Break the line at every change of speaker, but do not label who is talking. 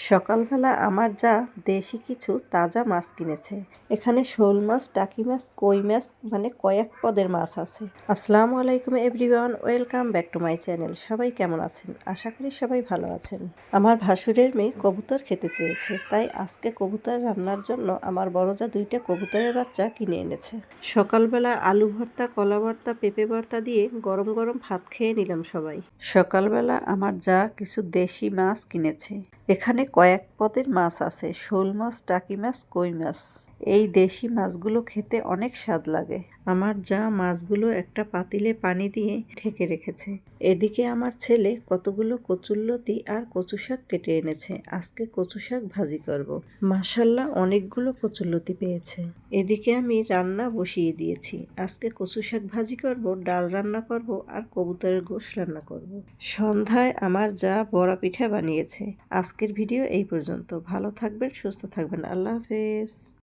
সকালবেলা আমার যা দেশি কিছু তাজা মাছ কিনেছে। এখানে শোল মাছ, টাকি মাছ, কই মাছ মানে কয়েক পদের মাছ আছে। আসসালামু আলাইকুম everyone, welcome back to my channel. সবাই কেমন আছেন? আশা করি সবাই ভালো আছেন। আমার ভাসুরের মেয়ে কবুতর খেতে চেয়েছে, তাই আজকে কবুতর রান্নার জন্য আমার বড় যা 2টা কবুতরের বাচ্চা কিনে এনেছে। সকালবেলা আলু ভর্তা, কলা ভর্তা, পেঁপে ভর্তা দিয়ে গরম গরম ভাত খেয়ে নিলাম সবাই। সকালবেলা আমার যা কিছু দেশি মাছ কিনেছে। এখানে কয়েক পদের মাছ আছে, শোল মাছ, টাকি মাছ, কই মাছ। এই দেশি মাছগুলো খেতে অনেক স্বাদ লাগে। আমার যা মাছগুলো একটা পাতিলে পানি দিয়ে ঢেকে রেখেছে। এদিকে আমার ছেলে কতগুলো কচুরলতি আর কচু শাক কেটে এনেছে। আজকে কচু শাক ভাজি করব। মাশাল্লাহ, অনেকগুলো কচুরলতি পেয়েছে। এদিকে আমি রান্না বসিয়ে দিয়েছি। আজকে কচু শাক ভাজি করব, ডাল রান্না করব আর কবুতরের গোশত রান্না করব। সন্ধ্যায় আমার যা বড়া পিঠা বানিয়েছে। আজকের ভিডিও এই পর্যন্ত। ভালো থাকবেন, সুস্থ থাকবেন। আল্লাহ হাফেজ।